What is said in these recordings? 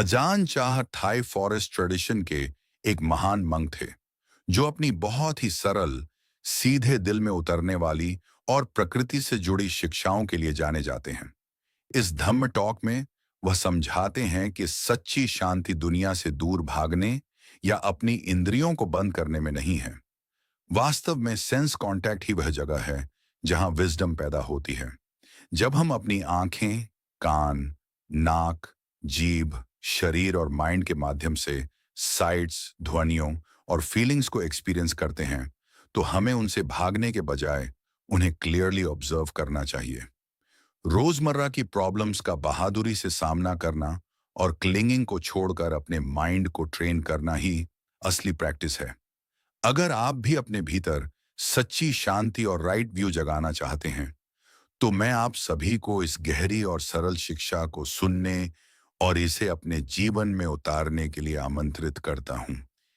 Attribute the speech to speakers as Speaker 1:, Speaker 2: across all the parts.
Speaker 1: अजान चाह Thai forest tradition के एक महान मंक थे जो अपनी बहुत ही सरल, सीधे दिल में उतरने वाली और प्रकृति से जुड़ी शिक्षाओं के लिए जाने जाते हैं। इस धम्म टॉक में वह समझाते हैं कि सच्ची शांति दुनिया से दूर भागने या अपनी इंद्रियों को बंद करने में नहीं है। वास्तव में सेंस कांटेक्ट ही वह जगह है जहां विजडम पैदा होती है। जब हम अपनी आंखें, कान, नाक, जीभ, शरीर और माइंड के माध्यम से साइट्स, ध्वनियों और फीलिंग्स को एक्सपीरियंस करते हैं, तो हमें उनसे भागने के बजाय उन्हें क्लियरली ऑब्जर्व करना चाहिए। रोजमर्रा की प्रॉब्लम्स का बहादुरी से सामना करना और क्लिंगिंग को छोड़कर अपने माइंड को ट्रेन करना ही असली प्रैक्टिस है। अगर आप भी अपने भीतर सच्ची शांति और राइट व्यू जगाना चाहते हैं, तो मैं आप सभी को इस गहरी और सरल शिक्षा को सुनने और इसे अपने जीवन में उतारने के लिए आमंत्रित करता हूं।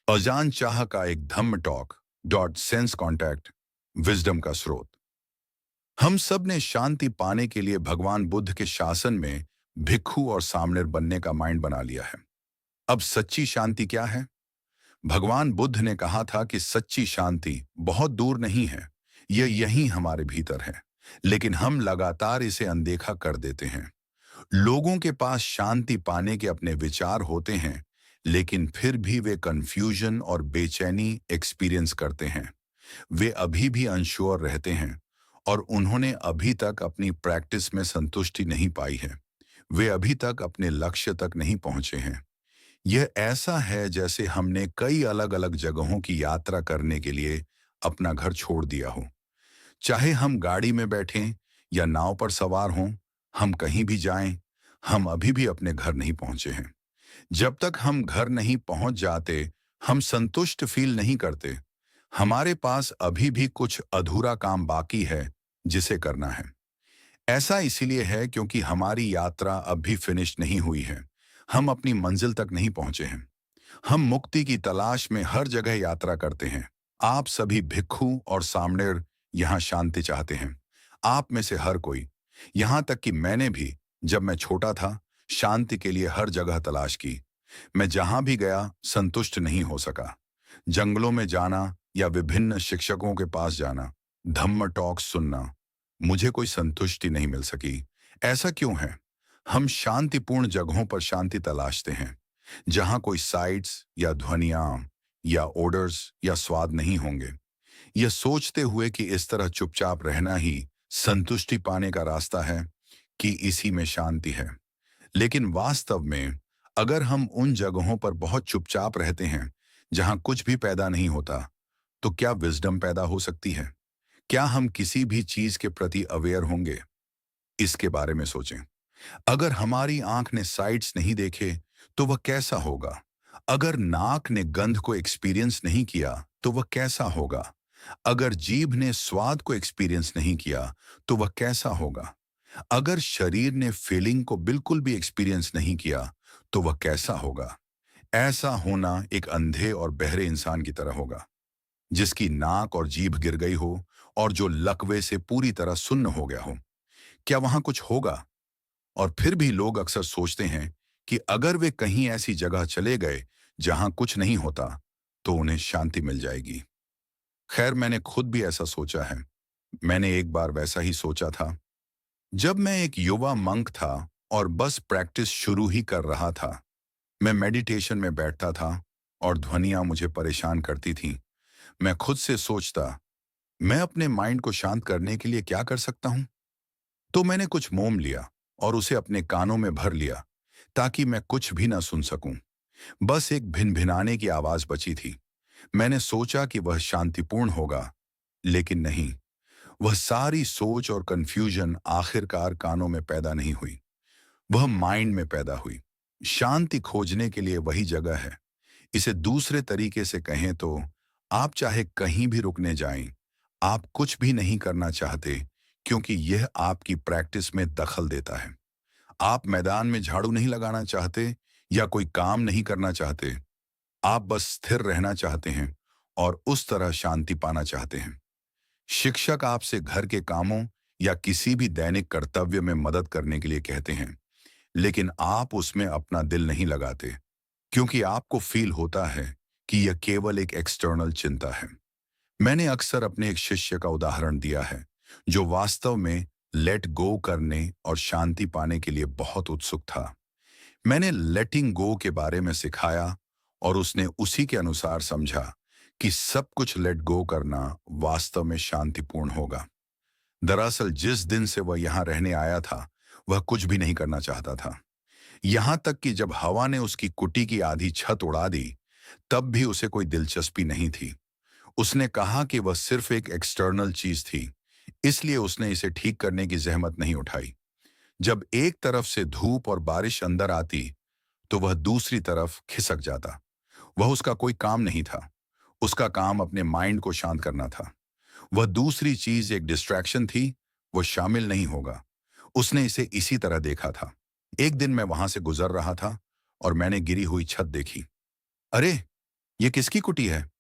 Speaker 1: अजान चाह का एक Dhamma talk dot sense contact wisdom का स्रोत। हम सब ने शांति पाने के लिए भगवान बुद्ध के शासन में भिक्खु और सामणेर बनने का माइंड बना लिया है। अब सच्ची शांति क्या है? भगवान बुद्ध ने कहा था कि सच्ची शांति बहुत दूर नहीं है, यह यहीं हमारे भीतर है, लेकिन हम लगातार इसे अनदेखा कर देते हैं। लोगों के पास शांति पाने के अपने विचार होते हैं, लेकिन फिर भी वे कंफ्यूजन और बेचैनी एक्सपीरियंस करते हैं। वे अभी भी अनश्योर रहते हैं और उन्होंने अभी तक अपनी प्रैक्टिस में संतुष्टि नहीं पाई है। वे अभी तक अपने लक्ष्य तक नहीं पहुंचे हैं। यह ऐसा है जैसे हमने कई अलग अलग जगहों की यात्रा करने के लिए अपना घर छोड़ दिया हो। चाहे हम गाड़ी में बैठें या नाव पर सवार हों, हम कहीं भी जाएं, हम अभी भी अपने घर नहीं पहुंचे हैं। जब तक हम घर नहीं पहुंच जाते, हम संतुष्ट फील नहीं करते। हमारे पास अभी भी कुछ अधूरा काम बाकी है जिसे करना है। ऐसा इसीलिए है क्योंकि हमारी यात्रा अब भी फिनिश नहीं हुई है। हम अपनी मंजिल तक नहीं पहुंचे हैं। हम मुक्ति की तलाश में हर जगह यात्रा करते हैं। आप सभी भिक्खु और सामणेर यहाँ शांति चाहते हैं। आप में से हर कोई, यहाँ तक कि मैंने भी, जब मैं छोटा था, शांति के लिए हर जगह तलाश की। मैं जहां भी गया संतुष्ट नहीं हो सका। जंगलों में जाना या विभिन्न शिक्षकों के पास जाना, धम्म टॉक सुनना, मुझे कोई संतुष्टि नहीं मिल सकी। ऐसा क्यों है? हम शांतिपूर्ण जगहों पर शांति तलाशते हैं, जहां कोई साइट्स या ध्वनियां या ओडर्स या स्वाद नहीं होंगे। यह सोचते हुए कि इस तरह चुपचाप रहना ही संतुष्टि पाने का रास्ता है कि इसी में शांति है। लेकिन वास्तव में अगर हम उन जगहों पर बहुत चुपचाप रहते हैं जहां कुछ भी पैदा नहीं होता, तो क्या विजडम पैदा हो सकती है? क्या हम किसी भी चीज के प्रति अवेयर होंगे? इसके बारे में सोचें। अगर हमारी आंख ने साइट्स नहीं देखे, तो वह कैसा होगा? अगर नाक ने गंध को एक्सपीरियंस नहीं किया, तो वह कैसा होगा? अगर जीभ ने स्वाद को एक्सपीरियंस नहीं किया, तो वह कैसा होगा? अगर शरीर ने फीलिंग को बिल्कुल भी एक्सपीरियंस नहीं किया, तो वह कैसा होगा? ऐसा होना एक अंधे और बहरे इंसान की तरह होगा, जिसकी नाक और जीभ गिर गई हो और जो लकवे से पूरी तरह सुन्न हो गया हो। क्या वहां कुछ होगा? और फिर भी लोग अक्सर सोचते हैं कि अगर वे कहीं ऐसी जगह चले गए जहां कुछ नहीं होता, तो उन्हें शांति मिल जाएगी। खैर, मैंने खुद भी ऐसा सोचा है। मैंने एक बार वैसा ही सोचा था जब मैं एक युवा मंक था और बस प्रैक्टिस शुरू ही कर रहा था। मैं मेडिटेशन में बैठता था और ध्वनियां मुझे परेशान करती थीं। मैं खुद से सोचता, मैं अपने माइंड को शांत करने के लिए क्या कर सकता हूं? तो मैंने कुछ मोम लिया और उसे अपने कानों में भर लिया ताकि मैं कुछ भी ना सुन सकूं। बस एक भिनभिनाने की आवाज बची थी। मैंने सोचा कि वह शांतिपूर्ण होगा, लेकिन नहीं। वह सारी सोच और कंफ्यूजन आखिरकार कानों में पैदा नहीं हुई, वह माइंड में पैदा हुई। शांति खोजने के लिए वही जगह है। इसे दूसरे तरीके से कहें तो, आप चाहे कहीं भी रुकने जाएं, आप कुछ भी नहीं करना चाहते, क्योंकि यह आपकी प्रैक्टिस में दखल देता है। आप मैदान में झाड़ू नहीं लगाना चाहते या कोई काम नहीं करना चाहते। आप बस स्थिर रहना चाहते हैं और उस तरह शांति पाना चाहते हैं। शिक्षक आपसे घर के कामों या किसी भी दैनिक कर्तव्य में मदद करने के लिए कहते हैं, लेकिन आप उसमें अपना दिल नहीं लगाते, क्योंकि आपको फील होता है कि यह केवल एक एक्सटर्नल चिंता है। मैंने अक्सर अपने एक शिष्य का उदाहरण दिया है, जो वास्तव में लेट गो करने और शांति पाने के लिए बहुत उत्सुक था। मैंने लेटिंग गो के बारे में सिखाया और उसने उसी के अनुसार समझा कि सब कुछ लेट गो करना वास्तव में शांतिपूर्ण होगा। दरअसल जिस दिन से वह यहाँ रहने आया था, वह कुछ भी नहीं करना चाहता था। यहाँ तक कि जब हवा ने उसकी कुटी की आधी छत उड़ा दी, तब भी उसे कोई दिलचस्पी नहीं थी। उसने कहा कि वह सिर्फ एक एक्सटर्नल चीज थी, इसलिए उसने इसे ठीक करने की जहमत नहीं उठाई। जब एक तरफ से धूप और बारिश अंदर आती, तो वह दूसरी तरफ खिसक जाता। वह उसका कोई काम नहीं था। उसका काम अपने माइंड को शांत करना था। वह दूसरी चीज एक डिस्ट्रैक्शन थी, वो शामिल नहीं होगा। उसने इसे इसी तरह देखा था। एक दिन मैं वहां से गुजर रहा था और मैंने गिरी हुई छत देखी। अरे, ये किसकी कुटी है?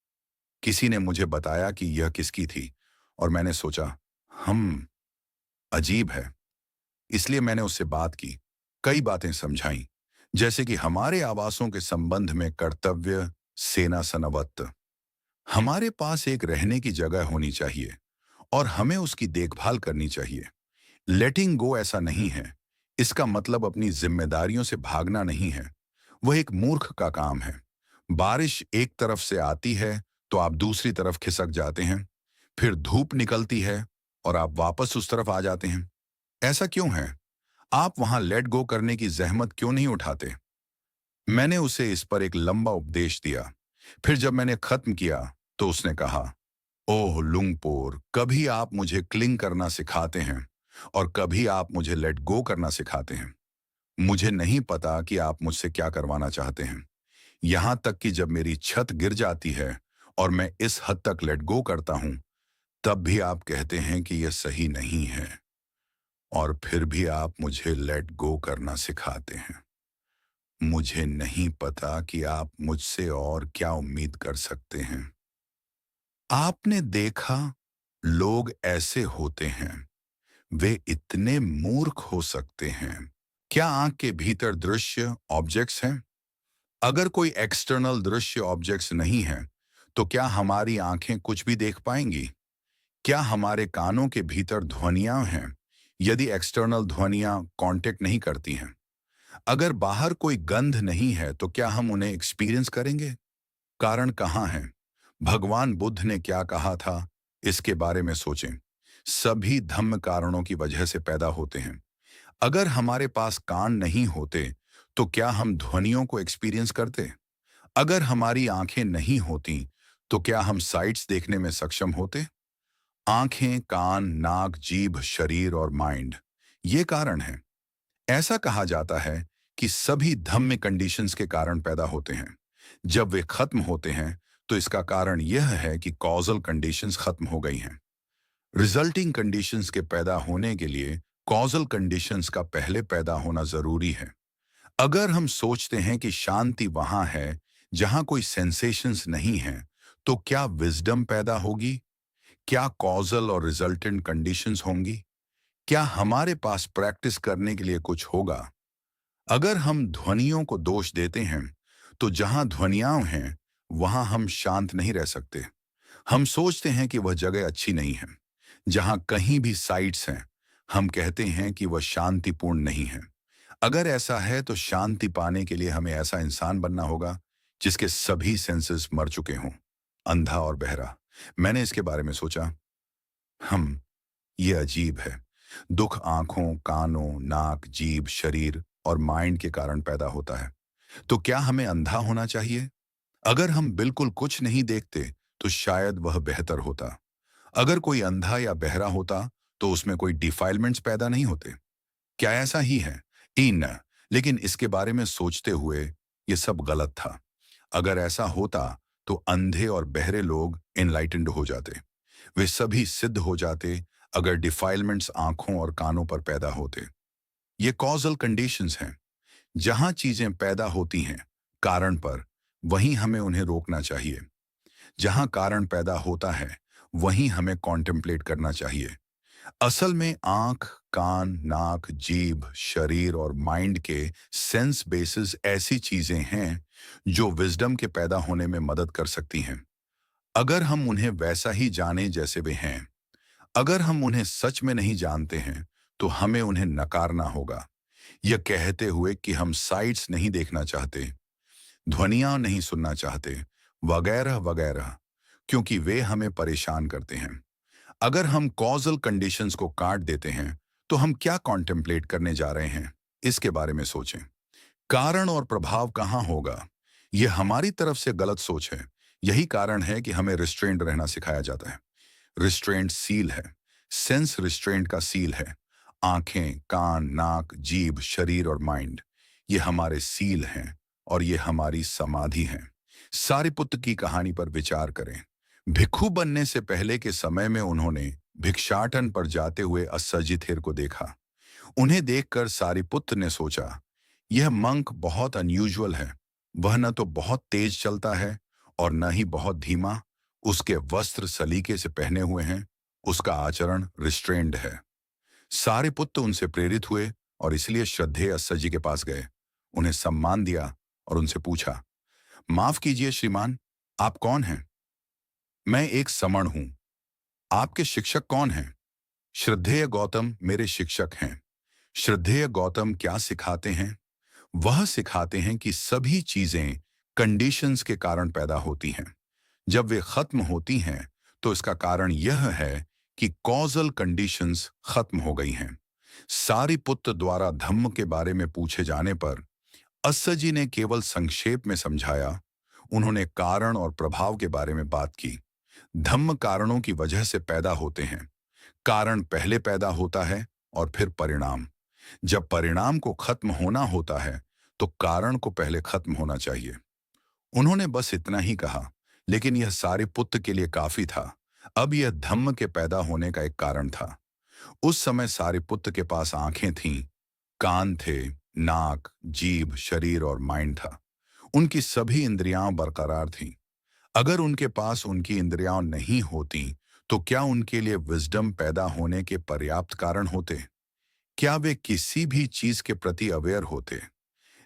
Speaker 1: किसी ने मुझे बताया कि यह किसकी थी, और मैंने सोचा, हम अजीब है। इसलिए मैंने उससे बात की, कई बातें समझाई, जैसे कि हमारे आवासों के संबंध में कर्तव्य, सेना सनवत। हमारे पास एक रहने की जगह होनी चाहिए और हमें उसकी देखभाल करनी चाहिए। लेटिंग गो ऐसा नहीं है। इसका मतलब अपनी जिम्मेदारियों से भागना नहीं है। वह एक मूर्ख का काम है। बारिश एक तरफ से आती है तो आप दूसरी तरफ खिसक जाते हैं। फिर धूप निकलती है और आप वापस उस तरफ आ जाते हैं। ऐसा क्यों है? आप वहां लेट गो करने की जहमत क्यों नहीं उठाते? मैंने उसे इस पर एक लंबा उपदेश दिया। फिर जब मैंने खत्म किया, तो उसने कहा, ओह लुंगपोर, कभी आप मुझे क्लिंग करना सिखाते हैं और कभी आप मुझे लेट गो करना सिखाते हैं। मुझे नहीं पता कि आप मुझसे क्या करवाना चाहते हैं। यहां तक कि जब मेरी छत गिर जाती है और मैं इस हद तक लेट गो करता हूं, तब भी आप कहते हैं कि यह सही नहीं है। और फिर भी आप मुझे लेट गो करना सिखाते हैं। मुझे नहीं पता कि आप मुझसे और क्या उम्मीद कर सकते हैं। आपने देखा, लोग ऐसे होते हैं। वे इतने मूर्ख हो सकते हैं। क्या आंख के भीतर दृश्य ऑब्जेक्ट्स हैं? अगर कोई एक्सटर्नल दृश्य ऑब्जेक्ट्स नहीं है, तो क्या हमारी आंखें कुछ भी देख पाएंगी? क्या हमारे कानों के भीतर ध्वनियां हैं, यदि एक्सटर्नल ध्वनियां कांटेक्ट नहीं करती हैं? अगर बाहर कोई गंध नहीं है, तो क्या हम उन्हें एक्सपीरियंस करेंगे? कारण कहाँ है? भगवान बुद्ध ने क्या कहा था, इसके बारे में सोचें। सभी धम्म कारणों की वजह से पैदा होते हैं। अगर हमारे पास कान नहीं होते, तो क्या हम ध्वनियों को एक्सपीरियंस करते? अगर हमारी आंखें नहीं होती, तो क्या हम साइट्स देखने में सक्षम होते? आंखें, कान, नाक, जीभ, शरीर और माइंड, ये कारण हैं। ऐसा कहा जाता है कि सभी धम्म कंडीशंस के कारण पैदा होते हैं। जब वे खत्म होते हैं, तो इसका कारण यह है कि कॉजल कंडीशंस खत्म हो गई हैं। रिजल्टिंग कंडीशंस के पैदा होने के लिए कॉजल कंडीशंस का पहले पैदा होना जरूरी है। अगर हम सोचते हैं कि शांति वहां है जहां कोई सेंसेशंस नहीं है, तो क्या विजडम पैदा होगी? क्या कॉजल और रिजल्टेंट कंडीशंस होंगी? क्या हमारे पास प्रैक्टिस करने के लिए कुछ होगा? अगर हम ध्वनियों को दोष देते हैं, तो जहां ध्वनियां हैं, वहां हम शांत नहीं रह सकते। हम सोचते हैं कि वह जगह अच्छी नहीं है। जहां कहीं भी साइट्स हैं, हम कहते हैं कि वह शांतिपूर्ण नहीं है। अगर ऐसा है, तो शांति पाने के लिए हमें ऐसा इंसान बनना होगा जिसके सभी सेंसेस मर चुके हों, अंधा और बहरा। मैंने इसके बारे में सोचा, हम ये अजीब है। दुख आंखों, कानों, नाक, जीभ, शरीर और माइंड के कारण पैदा होता है। तो क्या हमें अंधा होना चाहिए? अगर हम बिल्कुल कुछ नहीं देखते, तो शायद वह बेहतर होता। अगर कोई अंधा या बहरा होता, तो उसमें कोई डिफाइलमेंट्स पैदा नहीं होते। क्या ऐसा ही है? इन, लेकिन इसके बारे में सोचते हुए ये सब गलत था। अगर ऐसा होता, तो अंधे और बहरे लोग एनलाइटेंड हो जाते। वे सभी सिद्ध हो जाते अगर डिफाइलमेंट्स आंखों और कानों पर पैदा होते। ये कॉजल कंडीशंस हैं। जहां चीजें पैदा होती हैं कारण पर, वहीं हमें उन्हें रोकना चाहिए। जहां कारण पैदा होता है, वहीं हमें कॉन्टेम्पलेट करना चाहिए। असल में आंख, कान, नाक, जीभ, शरीर और माइंड के सेंस बेसिस ऐसी चीजें हैं जो विजडम के पैदा होने में मदद कर सकती हैं, अगर हम उन्हें वैसा ही जाने जैसे वे हैं। अगर हम उन्हें सच में नहीं जानते हैं, तो हमें उन्हें नकारना होगा, यह कहते हुए कि हम साइट्स नहीं देखना चाहते, ध्वनियां नहीं सुनना चाहते, वगैरह वगैरह, क्योंकि वे हमें परेशान करते हैं। अगर हम कॉजल कंडीशंस को काट देते हैं, तो हम क्या कॉन्टेम्पलेट करने जा रहे हैं, इसके बारे में सोचें। कारण और प्रभाव कहाँ होगा, यह हमारी तरफ से गलत सोच है। यही कारण है कि हमें रिस्ट्रेंट रहना सिखाया जाता है। रिस्ट्रेंट सील है, सेंस रिस्ट्रेंट का सील है। आंखें, कान, नाक, जीभ, शरीर और माइंड, ये हमारे सील हैं और ये हमारी समाधि हैं। सारिपुत्र की कहानी पर विचार करें। भिक्षु बनने से पहले के समय में उन्होंने भिक्षाटन पर जाते हुए अस्सजी थिर को देखा। उन्हें देखकर सारिपुत्र ने सोचा, यह मंक बहुत अनयूजुअल है। वह न तो बहुत तेज चलता है और न ही बहुत धीमा। उसके वस्त्र सलीके से पहने हुए हैं, उसका आचरण रिस्ट्रेंड है। सारे पुत्र उनसे प्रेरित हुए और इसलिए श्रद्धेय अस्सजी के पास गए, उन्हें सम्मान दिया और उनसे पूछा, माफ कीजिए श्रीमान, आप कौन हैं? मैं एक समण हूं। आपके शिक्षक कौन हैं? श्रद्धेय गौतम मेरे शिक्षक हैं। श्रद्धेय गौतम क्या सिखाते हैं? वह सिखाते हैं कि सभी चीजें कंडीशंस के कारण पैदा होती हैं। जब वे खत्म होती हैं, तो इसका कारण यह है कि कॉजल कंडीशंस खत्म हो गई हैं। सारिपुत्र द्वारा धम्म के बारे में पूछे जाने पर अस्सजी ने केवल संक्षेप में समझाया। उन्होंने कारण और प्रभाव के बारे में बात की। धम्म कारणों की वजह से पैदा होते हैं। कारण पहले पैदा होता है और फिर परिणाम। जब परिणाम को खत्म होना होता है, तो कारण को पहले खत्म होना चाहिए। उन्होंने बस इतना ही कहा, लेकिन यह सारिपुत्र के लिए काफी था। अब यह धम्म के पैदा होने का एक कारण था। उस समय सारिपुत्र के पास आंखें थीं, कान थे, नाक, जीभ, शरीर और माइंड था। उनकी सभी इंद्रियां बरकरार थीं। अगर उनके पास उनकी इंद्रियां नहीं होती, तो क्या उनके लिए विजडम पैदा होने के पर्याप्त कारण होते? क्या वे किसी भी चीज के प्रति अवेयर होते?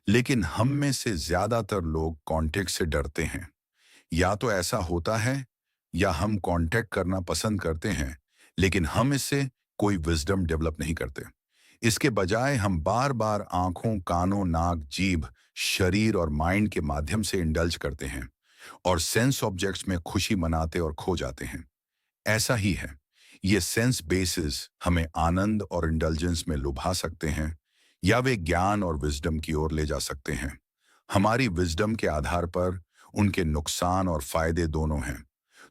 Speaker 1: लेकिन हम में से ज्यादातर लोग कांटेक्ट से डरते हैं। या तो ऐसा होता है, या हम कांटेक्ट करना पसंद करते हैं, लेकिन हम इससे कोई विजडम डेवलप नहीं करते। इसके बजाय हम बार बार आंखों, कानों, नाक, जीभ, शरीर और माइंड के माध्यम से इंडल्ज करते हैं और सेंस ऑब्जेक्ट्स में खुशी मनाते और खो जाते हैं। ऐसा ही है, ये सेंस बेसिस हमें आनंद और इंडल्जेंस में लुभा सकते हैं, या वे ज्ञान और विजडम की ओर ले जा सकते हैं। हमारी विजडम के आधार पर उनके नुकसान और फायदे दोनों हैं।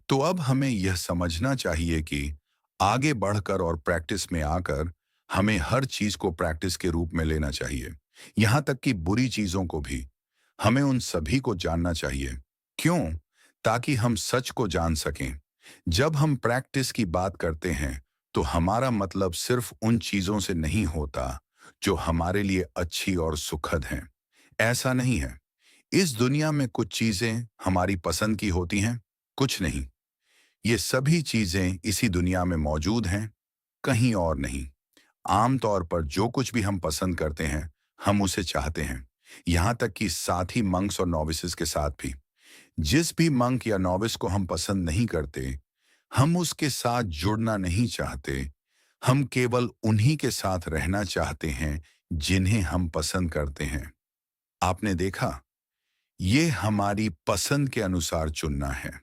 Speaker 1: तो अब हमें यह समझना चाहिए कि आगे बढ़कर और प्रैक्टिस में आकर हमें हर चीज को प्रैक्टिस के रूप में लेना चाहिए, यहां तक कि बुरी चीजों को भी। हमें उन सभी को जानना चाहिए। क्यों? ताकि हम सच को जान सकें। जब हम प्रैक्टिस की बात करते हैं, तो हमारा मतलब सिर्फ उन चीजों से नहीं होता जो हमारे लिए अच्छी और सुखद हैं। ऐसा नहीं है। इस दुनिया में कुछ चीजें हमारी पसंद की होती हैं, कुछ नहीं। ये सभी चीजें इसी दुनिया में मौजूद हैं, कहीं और नहीं। आमतौर पर जो कुछ भी हम पसंद करते हैं, हम उसे चाहते हैं। यहां तक कि साथी मंक्स और नॉविसेस के साथ भी। जिस भी मंक या नॉविस को हम पसंद नहीं करते, हम उसके साथ जुड़ना नहीं चाहते। हम केवल उन्हीं के साथ रहना चाहते हैं जिन्हें हम पसंद करते हैं। आपने देखा, ये हमारी पसंद के अनुसार चुनना है।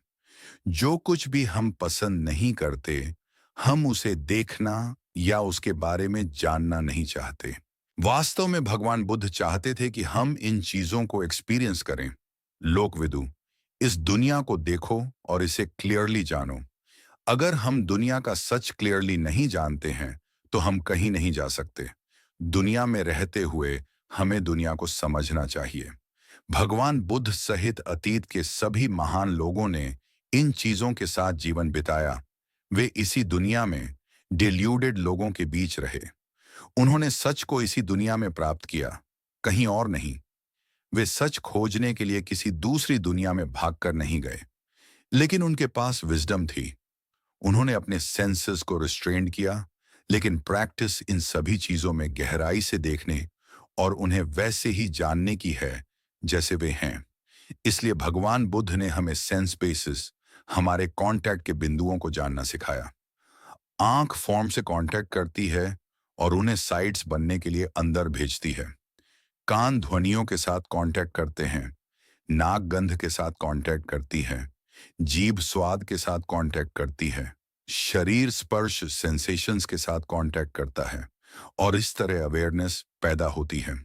Speaker 1: जो कुछ भी हम पसंद नहीं करते, हम उसे देखना या उसके बारे में जानना नहीं चाहते। वास्तव में भगवान बुद्ध चाहते थे कि हम इन चीजों को एक्सपीरियंस करें। लोकविदु, इस दुनिया को देखो और इसे क्लियरली जानो। अगर हम दुनिया का सच क्लियरली नहीं जानते हैं, तो हम कहीं नहीं जा सकते। दुनिया में रहते हुए हमें दुनिया को समझना चाहिए। भगवान बुद्ध सहित अतीत के सभी महान लोगों ने इन चीजों के साथ जीवन बिताया। वे इसी दुनिया में डिल्यूडेड लोगों के बीच रहे। उन्होंने सच को इसी दुनिया में प्राप्त किया, कहीं और नहीं। वे सच खोजने के लिए किसी दूसरी दुनिया में भागकर नहीं गए। लेकिन उनके पास विजडम थी। उन्होंने अपने सेंसेस को रिस्ट्रेंड किया, लेकिन प्रैक्टिस इन सभी चीजों में गहराई से देखने और उन्हें वैसे ही जानने की है जैसे वे हैं। इसलिए भगवान बुद्ध ने हमें सेंस बेसिस, हमारे कांटेक्ट के बिंदुओं को जानना सिखाया। आंख फॉर्म से कांटेक्ट करती है और उन्हें साइट्स बनने के लिए अंदर भेजती है। कान ध्वनियों के साथ कांटेक्ट करते हैं, नाक गंध के साथ कांटेक्ट करती है, जीभ स्वाद के साथ कांटेक्ट करती है, शरीर स्पर्श सेंसेशंस के साथ कांटेक्ट करता है, और इस तरह अवेयरनेस पैदा होती है।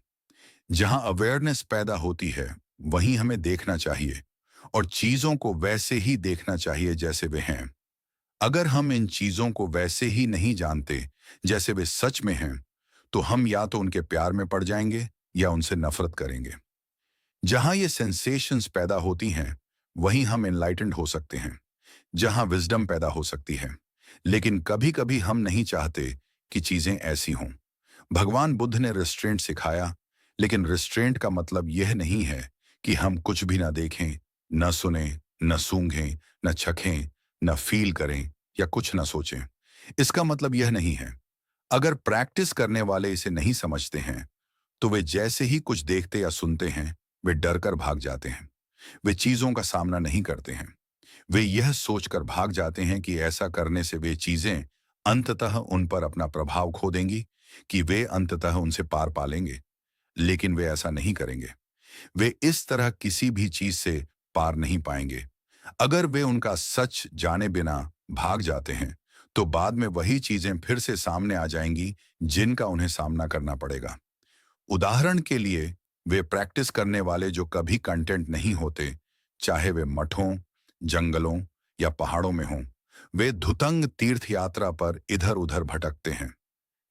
Speaker 1: जहां अवेयरनेस पैदा होती है वहीं हमें देखना चाहिए और चीजों को वैसे ही देखना चाहिए जैसे वे हैं। अगर हम इन चीजों को वैसे ही नहीं जानते जैसे वे सच में हैं, तो हम या तो उनके प्यार में पड़ जाएंगे या उनसे नफरत करेंगे। जहां ये सेंसेशंस पैदा होती हैं वहीं हम एनलाइटेंड हो सकते हैं, जहां विजडम पैदा हो सकती है। लेकिन कभी कभी हम नहीं चाहते कि चीजें ऐसी हों। भगवान बुद्ध ने रिस्ट्रेंट सिखाया, लेकिन रिस्ट्रेंट का मतलब यह नहीं है कि हम कुछ भी ना देखें, न सुने, न सूंघें, न चखें, न फील करें या कुछ न सोचें। इसका मतलब यह नहीं है। अगर प्रैक्टिस करने वाले इसे नहीं समझते हैं, तो वे जैसे ही कुछ देखते या सुनते हैं, वे डर कर भाग जाते हैं। वे चीजों का सामना नहीं करते हैं। वे यह सोचकर भाग जाते हैं कि ऐसा करने से वे चीजें अंततः उन पर अपना प्रभाव खो देंगी, कि वे अंततः उनसे पार पालेंगे। लेकिन वे ऐसा नहीं करेंगे। वे इस तरह किसी भी चीज से पार नहीं पाएंगे। अगर वे उनका सच जाने बिना भाग जाते हैं, तो बाद में वही चीजें फिर से सामने आ जाएंगी जिनका उन्हें सामना करना पड़ेगा। उदाहरण के लिए, वे प्रैक्टिस करने वाले जो कभी कंटेंट नहीं होते, चाहे वे मठों, जंगलों या पहाड़ों में हों, वे धुतंग तीर्थ यात्रा पर इधर उधर भटकते हैं,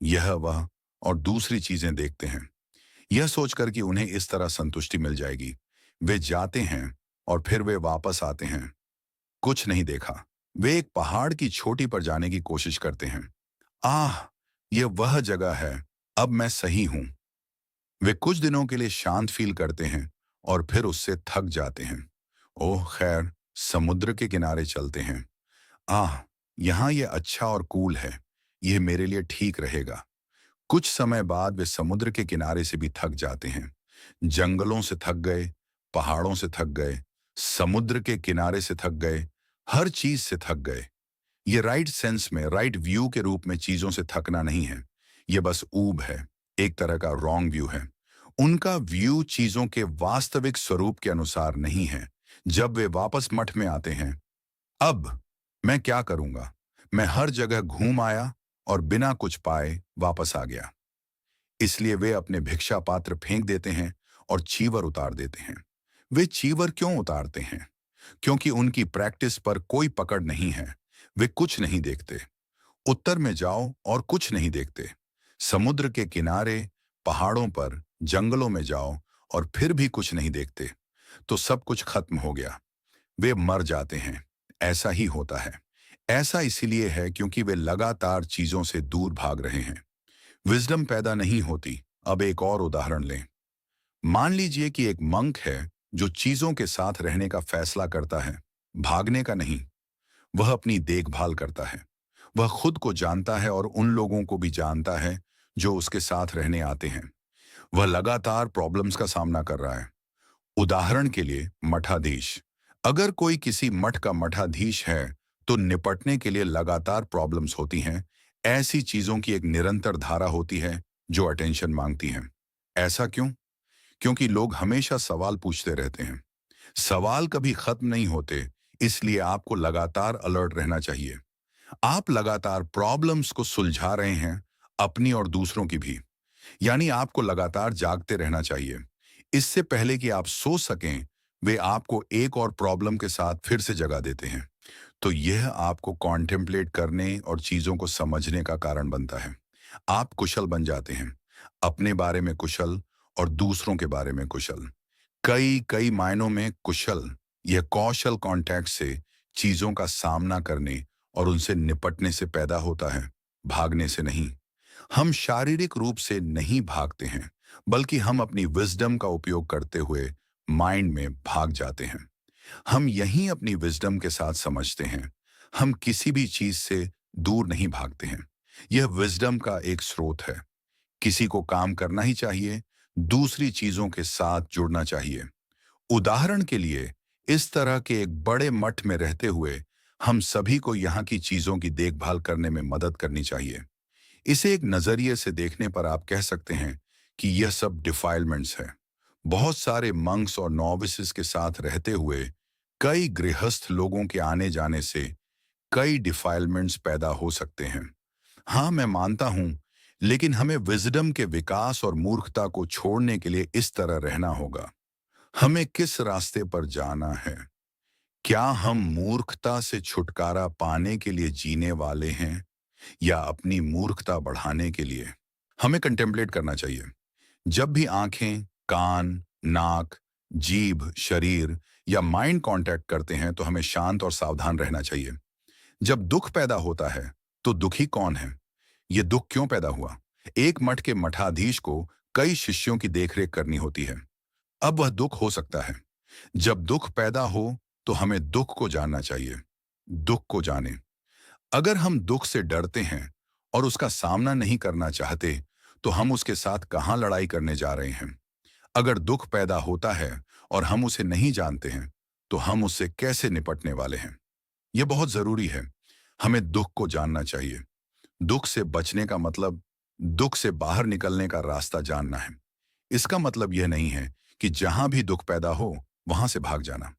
Speaker 1: यह वह और दूसरी चीजें देखते हैं, यह सोचकर कि उन्हें इस तरह संतुष्टि मिल जाएगी। वे जाते हैं और फिर वे वापस आते हैं, कुछ नहीं देखा। वे एक पहाड़ की चोटी पर जाने की कोशिश करते हैं। आह, यह वह जगह है, अब मैं सही हूं। वे कुछ दिनों के लिए शांत फील करते हैं और फिर उससे थक जाते हैं। ओह खैर, समुद्र के किनारे चलते हैं। आह, यहाँ ये अच्छा और कूल है, यह मेरे लिए ठीक रहेगा। कुछ समय बाद वे समुद्र के किनारे से भी थक जाते हैं। जंगलों से थक गए, पहाड़ों से थक गए, समुद्र के किनारे से थक गए, हर चीज से थक गए। ये राइट सेंस में, राइट व्यू के रूप में चीजों से थकना नहीं है। ये बस ऊब है, एक तरह का रॉन्ग व्यू है। उनका व्यू चीजों के वास्तविक स्वरूप के अनुसार नहीं है। जब वे वापस मठ में आते हैं, अब मैं क्या करूंगा? मैं हर जगह घूम आया और बिना कुछ पाए वापस आ गया। इसलिए वे अपने भिक्षा पात्र फेंक देते हैं और चीवर उतार देते हैं। वे चीवर क्यों उतारते हैं? क्योंकि उनकी प्रैक्टिस पर कोई पकड़ नहीं है। वे कुछ नहीं देखते। उत्तर में जाओ और कुछ नहीं देखते। समुद्र के किनारे, पहाड़ों पर, जंगलों में जाओ और फिर भी कुछ नहीं देखते, तो सब कुछ खत्म हो गया। वे मर जाते हैं। ऐसा ही होता है। ऐसा इसीलिए है क्योंकि वे लगातार चीजों से दूर भाग रहे हैं। विजडम पैदा नहीं होती। अब एक और उदाहरण लें। मान लीजिए कि एक मंक है जो चीजों के साथ रहने का फैसला करता है, भागने का नहीं। वह अपनी देखभाल करता है। वह खुद को जानता है और उन लोगों को भी जानता है जो उसके साथ रहने आते हैं। वह लगातार प्रॉब्लम्स का सामना कर रहा है। उदाहरण के लिए मठाधीश। अगर कोई किसी मठ का मठाधीश है, तो निपटने के लिए लगातार प्रॉब्लम्स होती हैं। ऐसी चीजों की एक निरंतर धारा होती है जो अटेंशन मांगती हैं। ऐसा क्यों? क्योंकि लोग हमेशा सवाल पूछते रहते हैं। सवाल कभी खत्म नहीं होते, इसलिए आपको लगातार अलर्ट रहना चाहिए। आप लगातार प्रॉब्लम्स को सुलझा रहे हैं, अपनी और दूसरों की भी। यानी आपको लगातार जागते रहना चाहिए। इससे पहले कि आप सो सकें, वे आपको एक और प्रॉब्लम के साथ फिर से जगा देते हैं। तो यह आपको कॉन्टेम्पलेट करने और चीजों को समझने का कारण बनता है। आप कुशल बन जाते हैं, अपने बारे में कुशल और दूसरों के बारे में कुशल। कई कई मायनों में कुशल। यह कौशल कॉन्टैक्ट से चीजों का सामना करने और उनसे निपटने से पैदा होता है, भागने से नहीं। हम शारीरिक रूप से नहीं भागते हैं, बल्कि हम अपनी विजडम का उपयोग करते हुए माइंड में भाग जाते हैं। हम यहीं अपनी विजडम के साथ समझते हैं। हम किसी भी चीज से दूर नहीं भागते हैं। यह विजडम का एक स्रोत है। किसी को काम करना ही चाहिए, दूसरी चीजों के साथ जुड़ना चाहिए। उदाहरण के लिए, इस तरह के एक बड़े मठ में रहते हुए हम सभी को यहाँ की चीजों की देखभाल करने में मदद करनी चाहिए। इसे एक नजरिए से देखने पर आप कह सकते हैं कि यह सब डिफाइलमेंट्स है। बहुत सारे मंक्स और नॉविसेस के साथ रहते हुए कई गृहस्थ लोगों के आने जाने से कई डिफाइलमेंट्स पैदा हो सकते हैं। हाँ, मैं मानता हूं, लेकिन हमें विजडम के विकास और मूर्खता को छोड़ने के लिए इस तरह रहना होगा। हमें किस रास्ते पर जाना है? क्या हम मूर्खता से छुटकारा पाने के लिए जीने वाले हैं या अपनी मूर्खता बढ़ाने के लिए? हमें कंटेम्पलेट करना चाहिए। जब भी आंखें, कान, नाक, जीभ, शरीर या माइंड कांटेक्ट करते हैं तो हमें शांत और सावधान रहना चाहिए। जब दुख पैदा होता है तो दुखी कौन है? ये दुख क्यों पैदा हुआ? एक मठ के मठाधीश को कई शिष्यों की देखरेख करनी होती है। अब वह दुख हो सकता है। जब दुख पैदा हो तो हमें दुख को जानना चाहिए। दुख को जाने। अगर हम दुख से डरते हैं और उसका सामना नहीं करना चाहते, तो हम उसके साथ कहाँ लड़ाई करने जा रहे हैं? अगर दुख पैदा होता है और हम उसे नहीं जानते हैं, तो हम उससे कैसे निपटने वाले हैं? यह बहुत जरूरी है। हमें दुख को जानना चाहिए। दुख से बचने का मतलब दुख से बाहर निकलने का रास्ता जानना है। इसका मतलब यह नहीं है कि जहां भी दुख पैदा हो वहां से भाग जाना।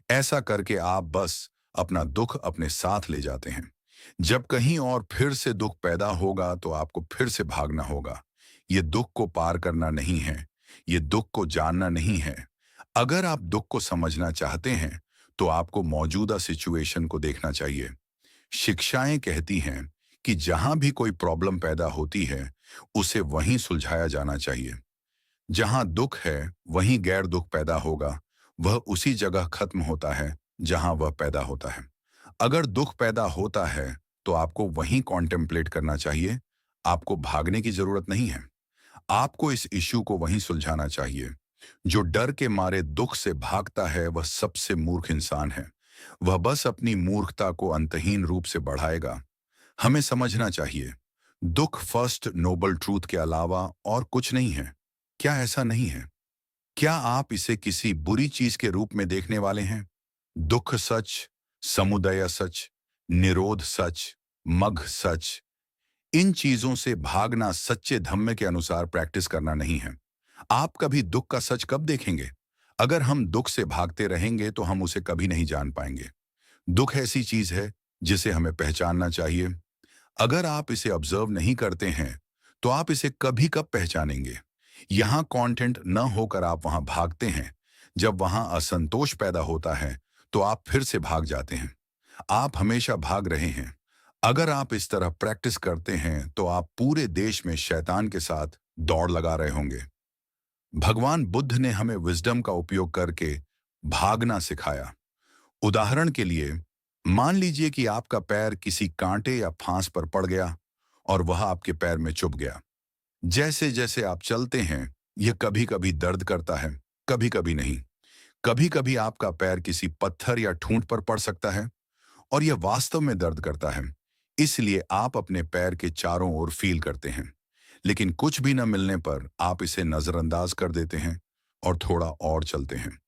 Speaker 1: ऐसा करके आप बस अपना दुख अपने साथ ले जाते हैं। जब कहीं और फिर से दुख पैदा होगा तो आपको फिर से भागना होगा। ये दुख को पार करना नहीं है, ये दुख को जानना नहीं है। अगर आप दुख को समझना चाहते हैं तो आपको मौजूदा सिचुएशन को देखना चाहिए। शिक्षाएं कहती हैं कि जहां भी कोई प्रॉब्लम पैदा होती है उसे वहीं सुलझाया जाना चाहिए। जहां दुख है वहीं गैर दुख पैदा होगा। वह उसी जगह खत्म होता है जहां वह पैदा होता है। अगर दुख पैदा होता है तो आपको वहीं कॉन्टेम्पलेट करना चाहिए। आपको भागने की जरूरत नहीं है। आपको इस इश्यू को वहीं सुलझाना चाहिए। जो डर के मारे दुख से भागता है वह सबसे मूर्ख इंसान है। वह बस अपनी मूर्खता को अंतहीन रूप से बढ़ाएगा। हमें समझना चाहिए, दुख फर्स्ट नोबल ट्रूथ के अलावा और कुछ नहीं है। क्या ऐसा नहीं है? क्या आप इसे किसी बुरी चीज के रूप में देखने वाले हैं? दुख सच, समुदय सच, निरोध सच, मघ सच, इन चीजों से भागना सच्चे धम्म के अनुसार प्रैक्टिस करना नहीं है। आप कभी दुख का सच कब देखेंगे? अगर हम दुख से भागते रहेंगे तो हम उसे कभी नहीं जान पाएंगे। दुख ऐसी चीज है जिसे हमें पहचानना चाहिए। अगर आप इसे ऑब्जर्व नहीं करते हैं तो आप इसे कभी कब पहचानेंगे? यहाँ कंटेंट न होकर आप वहां भागते हैं। जब वहां असंतोष पैदा होता है तो आप फिर से भाग जाते हैं। आप हमेशा भाग रहे हैं। अगर आप इस तरह प्रैक्टिस करते हैं तो आप पूरे देश में शैतान के साथ दौड़ लगा रहे होंगे। भगवान बुद्ध ने हमें विजडम का उपयोग करके भागना सिखाया। उदाहरण के लिए, मान लीजिए कि आपका पैर किसी कांटे या फांस पर पड़ गया और वह आपके पैर में चुभ गया। जैसे जैसे आप चलते हैं, यह कभी कभी दर्द करता है, कभी कभी नहीं। कभी कभी आपका पैर किसी पत्थर या ठूंठ पर पड़ सकता है और यह वास्तव में दर्द करता है। इसलिए आप अपने पैर के चारों ओर फील करते हैं। लेकिन कुछ भी न मिलने पर आप इसे नजरअंदाज कर देते हैं और थोड़ा और चलते हैं।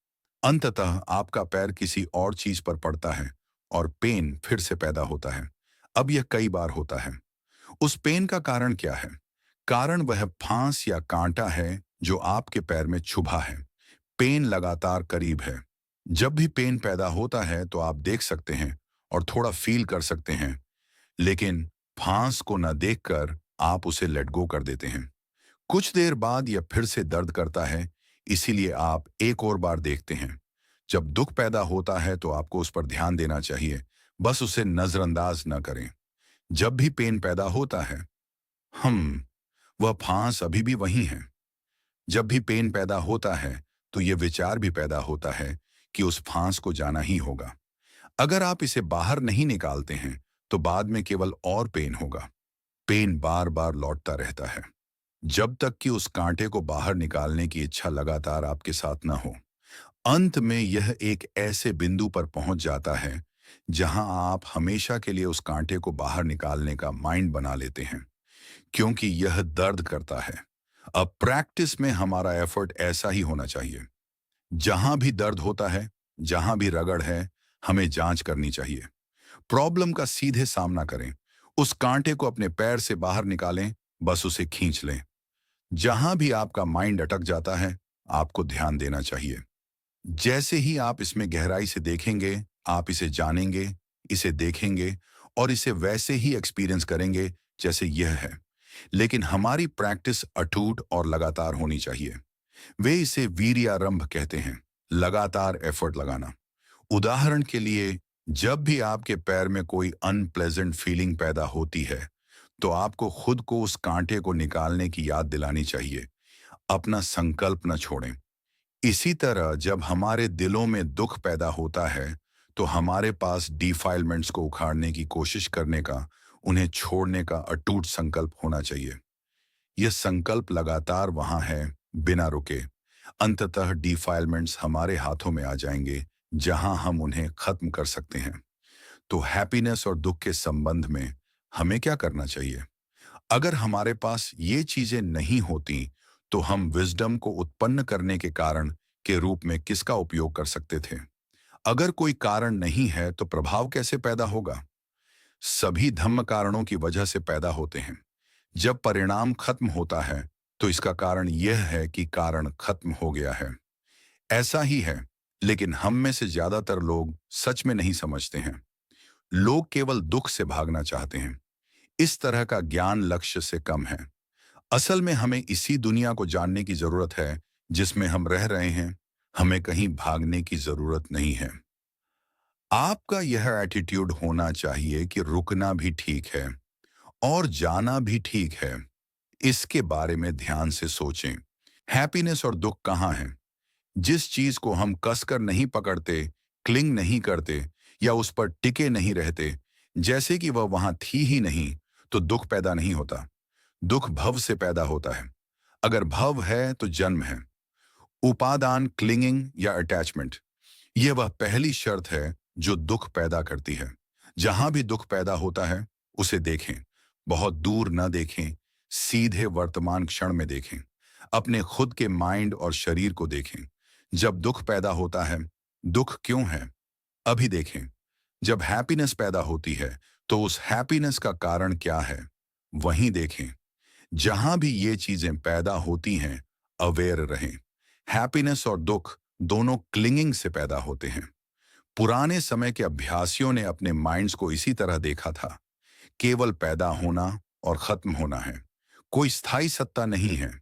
Speaker 1: अंततः आपका पैर किसी और चीज पर पड़ता है और पेन फिर से पैदा होता है। अब यह कई बार होता है। उस पेन का कारण क्या है? कारण वह फांस या कांटा है जो आपके पैर में चुभा है। पेन लगातार करीब है। जब भी पेन पैदा होता है तो आप देख सकते हैं और थोड़ा फील कर सकते हैं, लेकिन फांस को न देखकर आप उसे लेट गो कर देते हैं। कुछ देर बाद यह फिर से दर्द करता है, इसीलिए आप एक और बार देखते हैं। जब दुख पैदा होता है तो आपको उस पर ध्यान देना चाहिए, बस उसे नजरअंदाज न करें। जब भी पेन पैदा होता है, वह फांस अभी भी वही है। जब भी पेन पैदा होता है तो यह विचार भी पैदा होता है कि उस फांस को जाना ही होगा। अगर आप इसे बाहर नहीं निकालते हैं तो बाद में केवल और पेन होगा। पेन बार बार लौटता रहता है जब तक कि उस कांटे को बाहर निकालने की इच्छा लगातार आपके साथ न हो। अंत में यह एक ऐसे बिंदु पर पहुंच जाता है जहां आप हमेशा के लिए उस कांटे को बाहर निकालने का माइंड बना लेते हैं, क्योंकि यह दर्द करता है। अब प्रैक्टिस में हमारा एफर्ट ऐसा ही होना चाहिए। जहां भी दर्द होता है, जहां भी रगड़ है, हमें जांच करनी चाहिए। प्रॉब्लम का सीधे सामना करें। उस कांटे को अपने पैर से बाहर निकालें, बस उसे खींच लें। जहां भी आपका माइंड अटक जाता है, आपको ध्यान देना चाहिए। जैसे ही आप इसमें गहराई से देखेंगे, आप इसे जानेंगे, इसे देखेंगे और इसे वैसे ही एक्सपीरियंस करेंगे जैसे यह है। लेकिन हमारी प्रैक्टिस अटूट और लगातार होनी चाहिए। वे इसे वीर्यारंभ कहते हैं, लगातार एफर्ट लगाना। उदाहरण के लिए, जब भी आपके पैर में कोई अनप्लेजेंट फीलिंग पैदा होती है, तो आपको खुद को उस कांटे को निकालने की याद दिलानी चाहिए। अपना संकल्प न छोड़ें। इसी तरह जब हमारे दिलों में दुख पैदा होता है, तो हमारे पास डिफाइलमेंट्स को उखाड़ने की कोशिश करने का, उन्हें छोड़ने का अटूट संकल्प होना चाहिए। यह संकल्प लगातार वहां है, बिना रुके। अंततः डिफाइलमेंट्स हमारे हाथों में आ जाएंगे, जहां हम उन्हें खत्म कर सकते हैं। तो हैप्पीनेस और दुख के संबंध में हमें क्या करना चाहिए? अगर हमारे पास ये चीजें नहीं होती, तो हम विजडम को उत्पन्न करने के कारण के रूप में किसका उपयोग कर सकते थे? अगर कोई कारण नहीं है, तो प्रभाव कैसे पैदा होगा? सभी धम्म कारणों की वजह से पैदा होते हैं। जब परिणाम खत्म होता है, तो इसका कारण यह है कि कारण खत्म हो गया है। ऐसा ही है, लेकिन हम में से ज्यादातर लोग सच में नहीं समझते हैं। लोग केवल दुख से भागना चाहते हैं। इस तरह का ज्ञान लक्ष्य से कम है। असल में हमें इसी दुनिया को जानने की जरूरत है जिसमें हम रह रहे हैं। हमें कहीं भागने की जरूरत नहीं है। आपका यह एटीट्यूड होना चाहिए कि रुकना भी ठीक है और जाना भी ठीक है। इसके बारे में ध्यान से सोचें। हैप्पीनेस और दुख कहाँ है? जिस चीज को हम कसकर नहीं पकड़ते, क्लिंग नहीं करते या उस पर टिके नहीं रहते, जैसे कि वह वहां थी ही नहीं, तो दुख पैदा नहीं होता। दुख भव से पैदा होता है। अगर भव है तो जन्म है। उपादान, क्लिंगिंग या अटैचमेंट, यह वह पहली शर्त है जो दुख पैदा करती है। जहां भी दुख पैदा होता है, उसे देखें। बहुत दूर न देखें, सीधे वर्तमान क्षण में देखें। अपने खुद के माइंड और शरीर को देखें। जब दुख पैदा होता है, दुख क्यों है, अभी देखें। जब हैप्पीनेस पैदा होती है, तो उस हैप्पीनेस का कारण क्या है, वहीं देखें। जहां भी ये चीजें पैदा होती हैं, अवेयर रहें। हैप्पीनेस और दुख दोनों क्लिंगिंग से पैदा होते हैं। पुराने समय के अभ्यासियों ने अपने माइंड्स को इसी तरह देखा था। केवल पैदा होना और खत्म होना है, कोई स्थायी सत्ता नहीं है।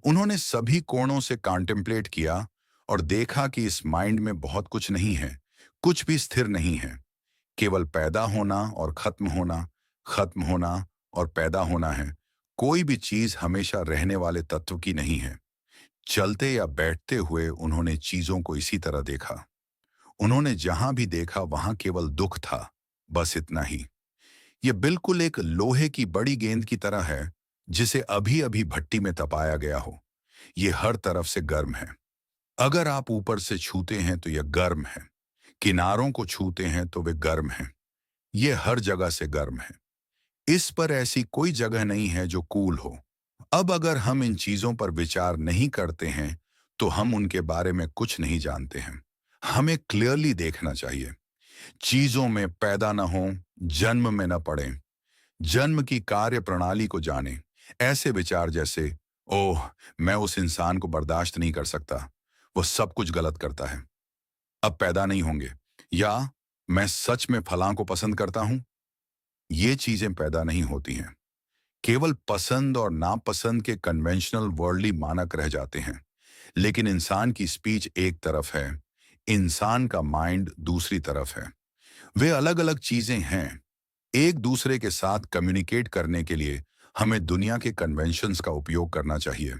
Speaker 1: उन्होंने सभी कोणों से कॉन्टेम्पलेट किया और देखा कि इस माइंड में बहुत कुछ नहीं है, कुछ भी स्थिर नहीं है। केवल पैदा होना और खत्म होना और पैदा होना है। कोई भी चीज हमेशा रहने वाले तत्व की नहीं है। चलते या बैठते हुए उन्होंने चीजों को इसी तरह देखा। उन्होंने जहां भी देखा वहां केवल दुख था, बस इतना ही। यह बिल्कुल एक लोहे की बड़ी गेंद की तरह है, जिसे अभी अभी भट्टी में तपाया गया हो। यह हर तरफ से गर्म है। अगर आप ऊपर से छूते हैं तो यह गर्म है, किनारों को छूते हैं तो वे गर्म हैं। यह हर जगह से गर्म है। इस पर ऐसी कोई जगह नहीं है जो कूल हो। अब अगर हम इन चीजों पर विचार नहीं करते हैं, तो हम उनके बारे में कुछ नहीं जानते हैं। हमें क्लियरली देखना चाहिए। चीजों में पैदा न हो, जन्म में न पड़े, जन्म की कार्य प्रणाली को जाने। ऐसे विचार जैसे, ओह, मैं उस इंसान को बर्दाश्त नहीं कर सकता, वो सब कुछ गलत करता है, अब पैदा नहीं होंगे, या मैं सच में फलां को पसंद करता हूं, ये चीजें पैदा नहीं होती हैं। केवल पसंद और नापसंद के कन्वेंशनल वर्ल्डली मानक रह जाते हैं। लेकिन इंसान की स्पीच एक तरफ है, इंसान का माइंड दूसरी तरफ है। वे अलग अलग चीजें हैं। एक दूसरे के साथ कम्युनिकेट करने के लिए हमें दुनिया के कन्वेंशंस का उपयोग करना चाहिए,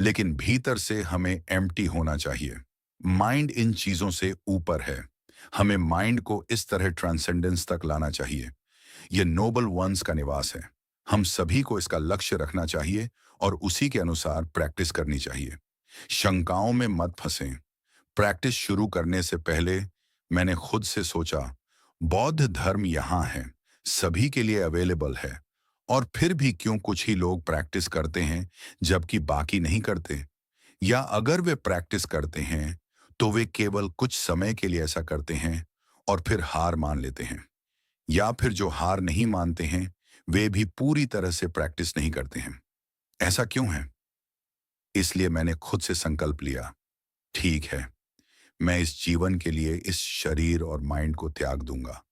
Speaker 1: लेकिन भीतर से हमें एम्प्टी होना चाहिए। माइंड इन चीजों से ऊपर है। हमें माइंड को इस तरह ट्रांसेंडेंस तक लाना चाहिए। यह नोबल वंस का निवास है। हम सभी को इसका लक्ष्य रखना चाहिए और उसी के अनुसार प्रैक्टिस करनी चाहिए। शंकाओं में मत फंसें। प्रैक्टिस शुरू करने से पहले मैंने खुद से सोचा, बौद्ध धर्म यहाँ है, सभी के लिए अवेलेबल है। और फिर भी क्यों कुछ ही लोग प्रैक्टिस करते हैं जबकि बाकी नहीं करते? या अगर वे प्रैक्टिस करते हैं तो वे केवल कुछ समय के लिए ऐसा करते हैं और फिर हार मान लेते हैं? या फिर जो हार नहीं मानते हैं वे भी पूरी तरह से प्रैक्टिस नहीं करते हैं? ऐसा क्यों है? इसलिए मैंने खुद से संकल्प लिया, ठीक है, मैं इस जीवन के लिए इस शरीर और माइंड को त्याग दूंगा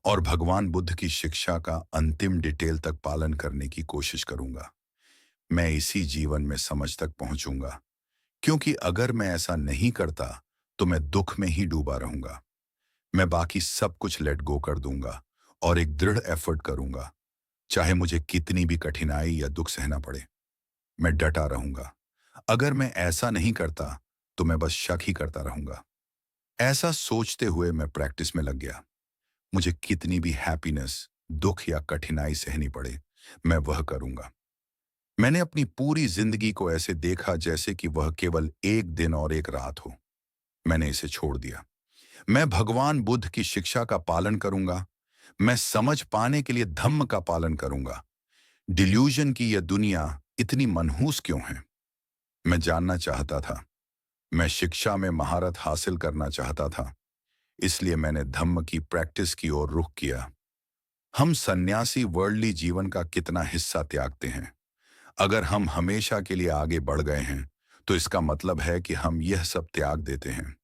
Speaker 1: और भगवान बुद्ध की शिक्षा का अंतिम डिटेल तक पालन करने की कोशिश करूंगा। मैं इसी जीवन में समझ तक पहुंचूंगा, क्योंकि अगर मैं ऐसा नहीं करता तो मैं दुख में ही डूबा रहूंगा। मैं बाकी सब कुछ लेट गो कर दूंगा और एक दृढ़ एफर्ट करूंगा, चाहे मुझे कितनी भी कठिनाई या दुख सहना पड़े। मैं डटा रहूंगा। अगर मैं ऐसा नहीं करता तो मैं बस शक ही करता रहूंगा। ऐसा सोचते हुए मैं प्रैक्टिस में लग गया। मुझे कितनी भी हैप्पीनेस, दुख या कठिनाई सहनी पड़े, मैं वह करूंगा। मैंने अपनी पूरी जिंदगी को ऐसे देखा जैसे कि वह केवल एक दिन और एक रात हो। मैंने इसे छोड़ दिया। मैं भगवान बुद्ध की शिक्षा का पालन करूंगा। मैं समझ पाने के लिए धम्म का पालन करूंगा। डिल्यूजन की यह दुनिया इतनी मनहूस क्यों है? मैं जानना चाहता था। मैं शिक्षा में महारत हासिल करना चाहता था। इसलिए मैंने धम्म की प्रैक्टिस की ओर रुख किया। हम सन्यासी वर्ldly जीवन का कितना हिस्सा त्यागते हैं? अगर हम हमेशा के लिए आगे बढ़ गए हैं तो इसका मतलब है कि हम यह सब त्याग देते हैं।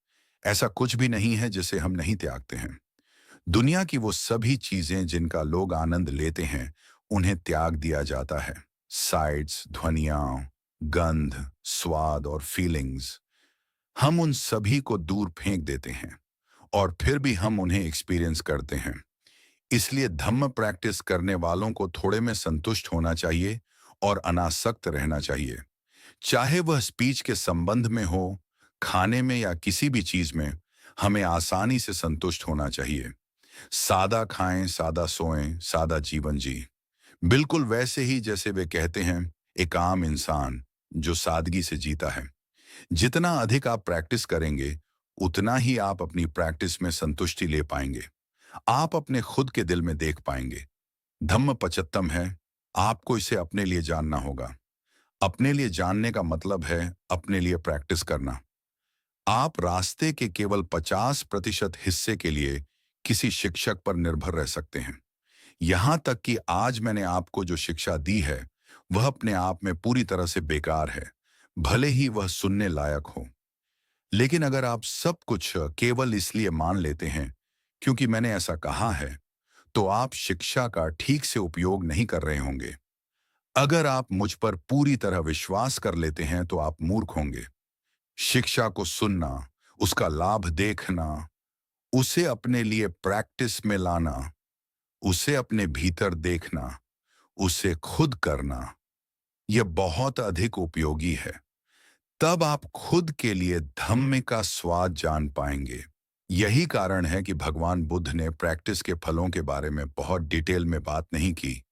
Speaker 1: ऐसा कुछ भी नहीं है जिसे हम नहीं त्यागते हैं। दुनिया की वो सभी चीजें जिनका लोग आनंद लेते हैं उन्हें त्याग दिया जाता है। साइट्स, ध्वनियां, गंध, स्वाद और फीलिंग्स, हम उन सभी को दूर फेंक देते हैं और फिर भी हम उन्हें एक्सपीरियंस करते हैं। इसलिए धम्म प्रैक्टिस करने वालों को थोड़े में संतुष्ट होना चाहिए और अनासक्त रहना चाहिए। चाहे वह स्पीच के संबंध में हो, खाने में या किसी भी चीज में, हमें आसानी से संतुष्ट होना चाहिए। सादा खाएं, सादा सोएं, सादा जीवन जी। बिल्कुल वैसे ही जैसे वे कहते हैं, एक आम इंसान जो सादगी से जीता है। जितना अधिक आप प्रैक्टिस करेंगे उतना ही आप अपनी प्रैक्टिस में संतुष्टि ले पाएंगे। आप अपने खुद के दिल में देख पाएंगे। धम्म पचत्तम है, आपको इसे अपने लिए जानना होगा। अपने लिए जानने का मतलब है अपने लिए प्रैक्टिस करना। आप रास्ते के केवल 50% हिस्से के लिए किसी शिक्षक पर निर्भर रह सकते हैं। यहां तक कि आज मैंने आपको जो शिक्षा दी है वह अपने आप में पूरी तरह से बेकार है, भले ही वह सुनने लायक हो। लेकिन अगर आप सब कुछ केवल इसलिए मान लेते हैं क्योंकि मैंने ऐसा कहा है, तो आप शिक्षा का ठीक से उपयोग नहीं कर रहे होंगे। अगर आप मुझ पर पूरी तरह विश्वास कर लेते हैं तो आप मूर्ख होंगे। शिक्षा को सुनना, उसका लाभ देखना, उसे अपने लिए प्रैक्टिस में लाना, उसे अपने भीतर देखना, उसे खुद करना, यह बहुत अधिक उपयोगी है। तब आप खुद के लिए धम्म का स्वाद जान पाएंगे। यही कारण है कि भगवान बुद्ध ने प्रैक्टिस के फलों के बारे में बहुत डिटेल में बात नहीं की,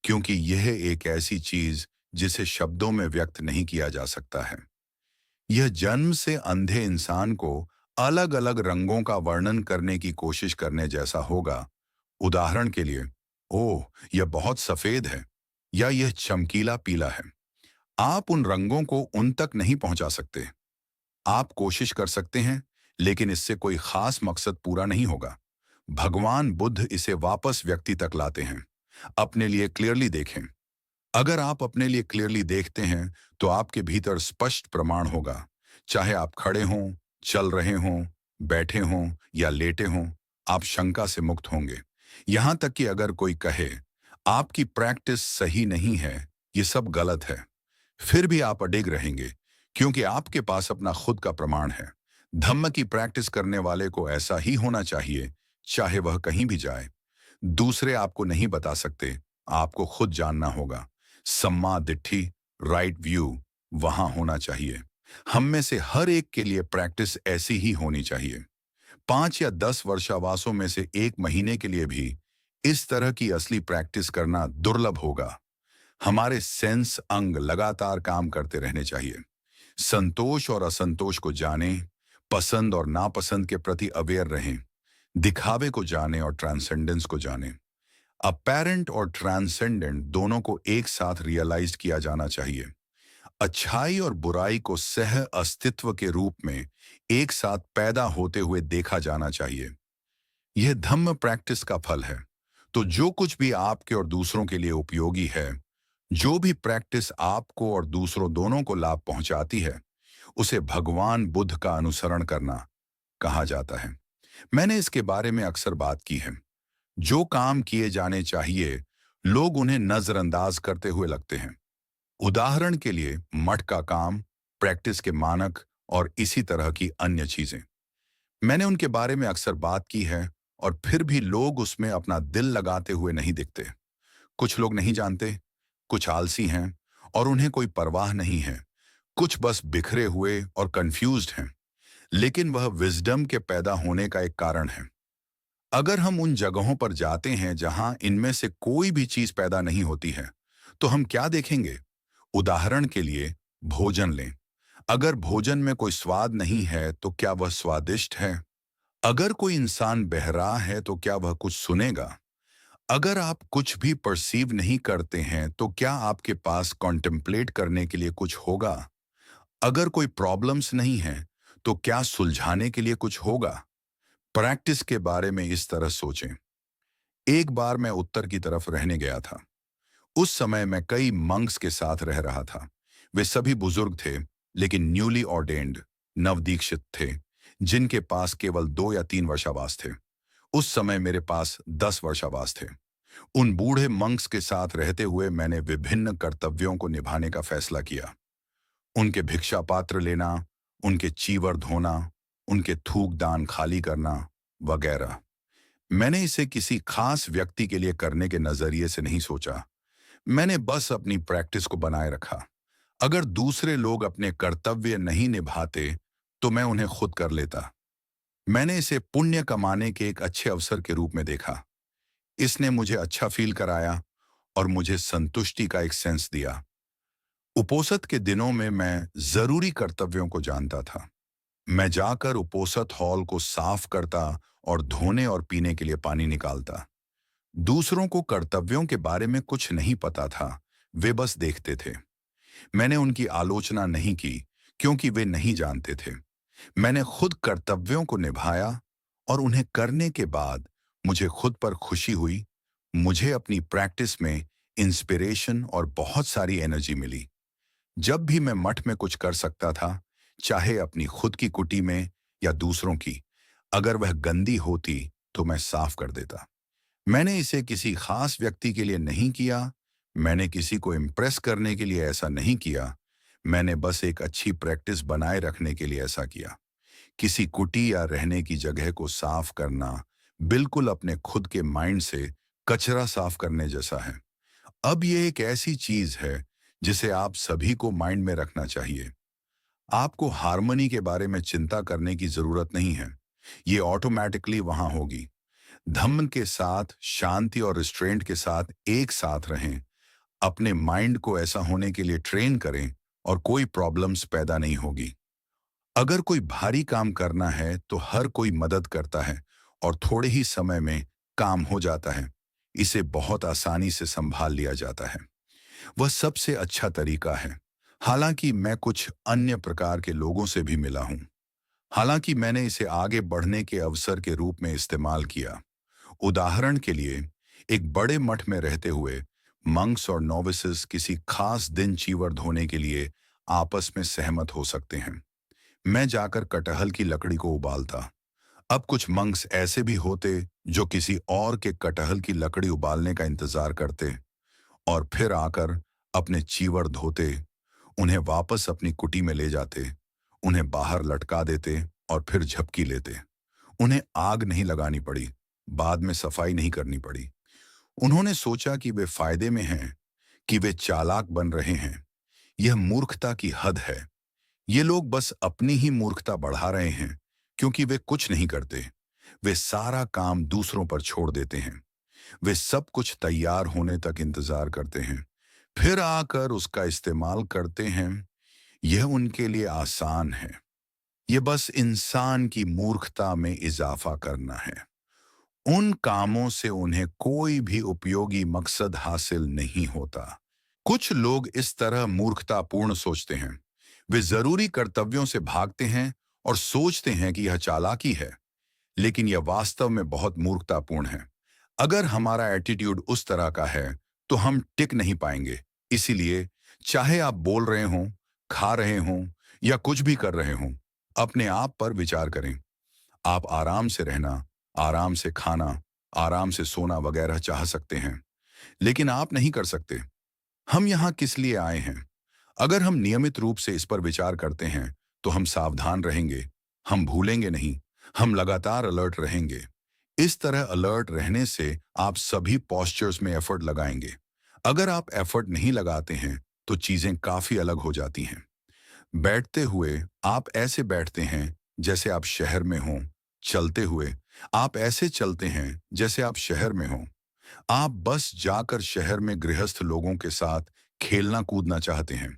Speaker 1: क्योंकि यह एक ऐसी चीज जिसे शब्दों में व्यक्त नहीं किया जा सकता है। यह जन्म से अंधे इंसान को अलग अलग रंगों का वर्णन करने की कोशिश करने जैसा होगा। उदाहरण के लिए, ओह, यह बहुत सफेद है या यह चमकीला पीला है। आप उन रंगों को उन तक नहीं पहुंचा सकते। आप कोशिश कर सकते हैं, लेकिन इससे कोई खास मकसद पूरा नहीं होगा। भगवान बुद्ध इसे वापस व्यक्ति तक लाते हैं। अपने लिए क्लियरली देखें। अगर आप अपने लिए क्लियरली देखते हैं तो आपके भीतर स्पष्ट प्रमाण होगा। चाहे आप खड़े हों, चल रहे हों, बैठे हों या लेटे हों, आप शंका से मुक्त होंगे। यहां तक कि अगर कोई कहे आपकी प्रैक्टिस सही नहीं है, ये सब गलत है, फिर भी आप अडिग रहेंगे, क्योंकि आपके पास अपना खुद का प्रमाण है। धम्म की प्रैक्टिस करने वाले को ऐसा ही होना चाहिए, चाहे वह कहीं भी जाए। दूसरे आपको नहीं बता सकते, आपको खुद जानना होगा। सम्मा दिट्ठी, राइट व्यू, वहां होना चाहिए। हम में से हर एक के लिए प्रैक्टिस ऐसी ही होनी चाहिए। 5 या 10 वर्षावासों में से 1 महीने के लिए भी इस तरह की असली प्रैक्टिस करना दुर्लभ होगा। हमारे सेंस अंग लगातार काम करते रहने चाहिए। संतोष और असंतोष को जानें, पसंद और नापसंद के प्रति अवेयर रहें। दिखावे को जाने और ट्रांसेंडेंस को जाने। अपैरेंट और ट्रांसेंडेंट दोनों को एक साथ रियलाइज किया जाना चाहिए। अच्छाई और बुराई को सह अस्तित्व के रूप में एक साथ पैदा होते हुए देखा जाना चाहिए। यह धम्म प्रैक्टिस का फल है। तो जो कुछ भी आपके और दूसरों के लिए उपयोगी है, जो भी प्रैक्टिस आपको और दूसरों दोनों को लाभ पहुंचाती है, उसे भगवान बुद्ध का अनुसरण करना कहा जाता है। मैंने इसके बारे में अक्सर बात की है। जो काम किए जाने चाहिए, लोग उन्हें नजरअंदाज करते हुए लगते हैं। उदाहरण के लिए मठ का काम, प्रैक्टिस के मानक और इसी तरह की अन्य चीजें। मैंने उनके बारे में अक्सर बात की है और फिर भी लोग उसमें अपना दिल लगाते हुए नहीं दिखते। कुछ लोग नहीं जानते, कुछ आलसी हैं और उन्हें कोई परवाह नहीं है। कुछ बस बिखरे हुए और कंफ्यूज्ड हैं। लेकिन वह विजडम के पैदा होने का एक कारण है। अगर हम उन जगहों पर जाते हैं जहां इनमें से कोई भी चीज पैदा नहीं होती है, तो हम क्या देखेंगे? उदाहरण के लिए भोजन लें। अगर भोजन में कोई स्वाद नहीं है तो क्या वह स्वादिष्ट है? अगर कोई इंसान बहरा है तो क्या वह कुछ सुनेगा? अगर आप कुछ भी परसीव नहीं करते हैं तो क्या आपके पास कॉन्टेम्पलेट करने के लिए कुछ होगा? अगर कोई प्रॉब्लम्स नहीं है तो क्या सुलझाने के लिए कुछ होगा? प्रैक्टिस के बारे में इस तरह सोचें। एक बार मैं उत्तर की तरफ रहने गया था। उस समय मैं कई मंक्स के साथ रह रहा था। वे सभी बुजुर्ग थे, लेकिन न्यूली ऑर्डेन्ड, नवदीक्षित थे, जिनके पास केवल 2 या 3 वर्षावास थे। उस समय मेरे पास 10 वर्षावास थे। उन बूढ़े मंक्स के साथ रहते हुए मैंने विभिन्न कर्तव्यों को निभाने का फैसला किया। उनके भिक्षा पात्र लेना, उनके चीवर धोना, उनके थूक दान खाली करना वगैरह। मैंने इसे किसी खास व्यक्ति के लिए करने के नजरिए से नहीं सोचा। मैंने बस अपनी प्रैक्टिस को बनाए रखा। अगर दूसरे लोग अपने कर्तव्य नहीं निभाते, तो मैं उन्हें खुद कर लेता। मैंने इसे पुण्य कमाने के एक अच्छे अवसर के रूप में देखा। इसने मुझे अच्छा फील कराया और मुझे संतुष्टि का एक सेंस दिया। उपोषित के दिनों में मैं जरूरी कर्तव्यों को जानता था। मैं जाकर उपोषित हॉल को साफ करता और धोने और पीने के लिए पानी निकालता। दूसरों को कर्तव्यों के बारे में कुछ नहीं पता था, वे बस देखते थे। मैंने उनकी आलोचना नहीं की, क्योंकि वे नहीं जानते थे। मैंने खुद कर्तव्यों को निभाया और उन्हें करने के बाद मुझे खुद पर खुशी हुई। मुझे अपनी प्रैक्टिस में इंस्पिरेशन और बहुत सारी एनर्जी मिली। जब भी मैं मठ में कुछ कर सकता था, चाहे अपनी खुद की कुटी में या दूसरों की, अगर वह गंदी होती तो मैं साफ कर देता। मैंने इसे किसी खास व्यक्ति के लिए नहीं किया। मैंने किसी को इम्प्रेस करने के लिए ऐसा नहीं किया। मैंने बस एक अच्छी प्रैक्टिस बनाए रखने के लिए ऐसा किया। किसी कुटी या रहने की जगह को साफ करना बिल्कुल अपने खुद के माइंड से कचरा साफ करने जैसा है। अब यह एक ऐसी चीज है जिसे आप सभी को माइंड में रखना चाहिए। आपको हार्मनी के बारे में चिंता करने की जरूरत नहीं है। ये ऑटोमेटिकली वहां होगी। धम्म के साथ, शांति और रिस्ट्रेंट के साथ एक साथ रहें। अपने माइंड को ऐसा होने के लिए ट्रेन करें और कोई प्रॉब्लम्स पैदा नहीं होगी। अगर कोई भारी काम करना है तो हर कोई मदद करता है और थोड़े ही समय में काम हो जाता है। इसे बहुत आसानी से संभाल लिया जाता है। वह सबसे अच्छा तरीका है। हालांकि मैं कुछ अन्य प्रकार के लोगों से भी मिला हूं। हालांकि मैंने इसे आगे बढ़ने के अवसर के रूप में इस्तेमाल किया। उदाहरण के लिए, एक बड़े मठ में रहते हुए मंक्स और नोविसेस किसी खास दिन चीवर धोने के लिए आपस में सहमत हो सकते हैं। मैं जाकर कटहल की लकड़ी को उबालता। अब कुछ मंक्स ऐसे भी होते जो किसी और के कटहल की लकड़ी उबालने का इंतजार करते और फिर आकर अपने चीवर धोते, उन्हें वापस अपनी कुटी में ले जाते, उन्हें बाहर लटका देते और फिर झपकी लेते। उन्हें आग नहीं लगानी पड़ी, बाद में सफाई नहीं करनी पड़ी। उन्होंने सोचा कि वे फायदे में हैं, कि वे चालाक बन रहे हैं। यह मूर्खता की हद है। ये लोग बस अपनी ही मूर्खता बढ़ा रहे हैं, क्योंकि वे कुछ नहीं करते। वे सारा काम दूसरों पर छोड़ देते हैं। वे सब कुछ तैयार होने तक इंतजार करते हैं, फिर आकर उसका इस्तेमाल करते हैं। यह उनके लिए आसान है। यह बस इंसान की मूर्खता में इजाफा करना है। उन कामों से उन्हें कोई भी उपयोगी मकसद हासिल नहीं होता। कुछ लोग इस तरह मूर्खतापूर्ण सोचते हैं। वे जरूरी कर्तव्यों से भागते हैं और सोचते हैं कि यह चालाकी है, लेकिन यह वास्तव में बहुत मूर्खतापूर्ण है। अगर हमारा एटीट्यूड उस तरह का है, तो हम टिक नहीं पाएंगे। इसीलिए चाहे आप बोल रहे हों, खा रहे हों या कुछ भी कर रहे हों, अपने आप पर विचार करें। आप आराम से रहना, आराम से खाना, आराम से सोना वगैरह चाह सकते हैं, लेकिन आप नहीं कर सकते। हम यहाँ किस लिए आए हैं? अगर हम नियमित रूप से इस पर विचार करते हैं, तो हम सावधान रहेंगे, हम भूलेंगे नहीं, हम लगातार अलर्ट रहेंगे। इस तरह अलर्ट रहने से आप सभी पोस्चर्स में एफर्ट लगाएंगे। अगर आप एफर्ट नहीं लगाते हैं, तो चीजें काफी अलग हो जाती हैं। बैठते हुए आप ऐसे बैठते हैं जैसे आप शहर में हों। चलते हुए आप ऐसे चलते हैं जैसे आप शहर में हों। आप बस जाकर शहर में गृहस्थ लोगों के साथ खेलना कूदना चाहते हैं।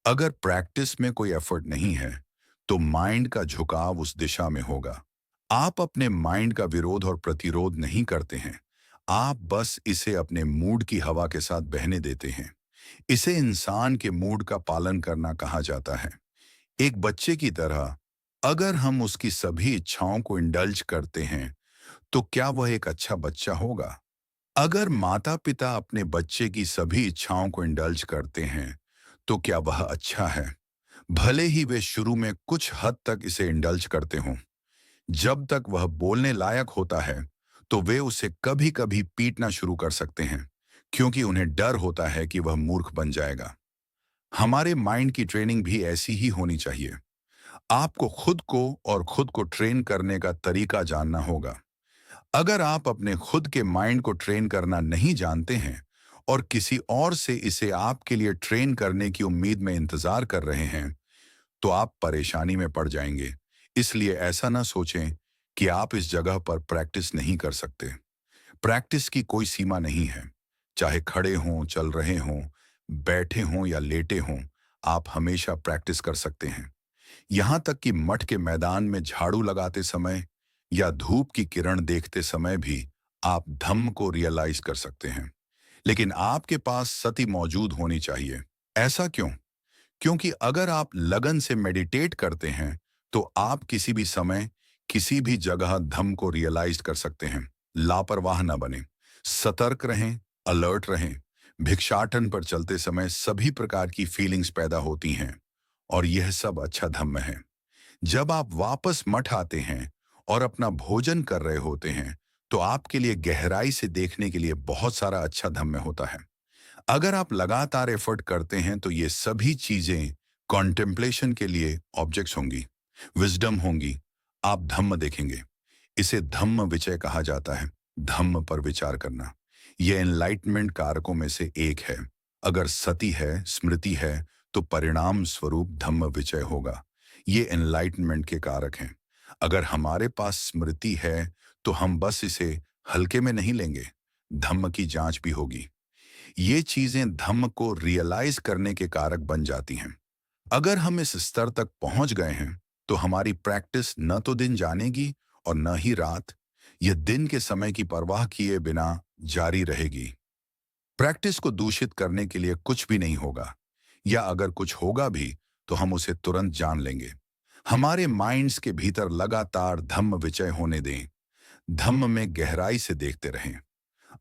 Speaker 1: अगर प्रैक्टिस में कोई एफर्ट नहीं है, तो माइंड का झुकाव उस दिशा में होगा। आप अपने माइंड का विरोध और प्रतिरोध नहीं करते हैं। आप बस इसे अपने मूड की हवा के साथ बहने देते हैं। इसे इंसान के मूड का पालन करना कहा जाता है। एक बच्चे की तरह, अगर हम उसकी सभी इच्छाओं को इंडल्ज करते हैं, तो क्या वह एक अच्छा बच्चा होगा? अगर माता पिता अपने बच्चे की सभी इच्छाओं को इंडल्ज करते हैं, तो क्या वह अच्छा है? भले ही वे शुरू में कुछ हद तक इसे इंडल्ज करते हों। जब तक वह बोलने लायक होता है, तो वे उसे कभी कभी पीटना शुरू कर सकते हैं, क्योंकि उन्हें डर होता है कि वह मूर्ख बन जाएगा। हमारे माइंड की ट्रेनिंग भी ऐसी ही होनी चाहिए। आपको खुद को और खुद को ट्रेन करने का तरीका जानना होगा। अगर आप अपने खुद के माइंड को ट्रेन करना नहीं जानते हैं और किसी और से इसे आपके लिए ट्रेन करने की उम्मीद में इंतजार कर रहे हैं, तो आप परेशानी में पड़ जाएंगे। इसलिए ऐसा ना सोचें कि आप इस जगह पर प्रैक्टिस नहीं कर सकते। प्रैक्टिस की कोई सीमा नहीं है। चाहे खड़े हों, चल रहे हों, बैठे हों या लेटे हों, आप हमेशा प्रैक्टिस कर सकते हैं। यहाँ तक कि मठ के मैदान में झाड़ू लगाते समय या धूप की किरण देखते समय भी आप धम्म को रियलाइज कर सकते हैं। लेकिन आपके पास सती मौजूद होनी चाहिए। ऐसा क्यों? क्योंकि अगर आप लगन से मेडिटेट करते हैं, तो आप किसी भी समय, किसी भी जगह धम्म को रियलाइज कर सकते हैं। लापरवाह न बने, सतर्क रहें, अलर्ट रहें। भिक्षाटन पर चलते समय सभी प्रकार की फीलिंग्स पैदा होती हैं, और यह सब अच्छा धम्म है। जब आप वापस मठ आते हैं और अपना भोजन कर रहे होते हैं, तो आपके लिए गहराई से देखने के लिए बहुत सारा अच्छा धम्म होता है। अगर आप लगातार एफर्ट करते हैं, तो ये सभी चीजें कॉन्टेम्पलेशन के लिए ऑब्जेक्ट्स होंगी, विजडम होंगी। आप धम्म देखेंगे। इसे धम्म विचय कहा जाता है। धम्म पर विचार करना, यह एनलाइटमेंट कारकों में से एक है। अगर सती है, स्मृति है, तो परिणाम स्वरूप धम्म विचय होगा। ये एनलाइटमेंट के कारक हैं। अगर हमारे पास स्मृति है, तो हम बस इसे हल्के में नहीं लेंगे। धम्म की जांच भी होगी। ये चीजें धम्म को रियलाइज करने के कारक बन जाती हैं। अगर हम इस स्तर तक पहुंच गए हैं, तो हमारी प्रैक्टिस न तो दिन जानेगी और न ही रात। यह दिन के समय की परवाह किए बिना जारी रहेगी। प्रैक्टिस को दूषित करने के लिए कुछ भी नहीं होगा, या अगर कुछ होगा भी, तो हम उसे तुरंत जान लेंगे। हमारे माइंड्स के भीतर लगातार धम्म विचय होने दें। धम्म में गहराई से देखते रहें।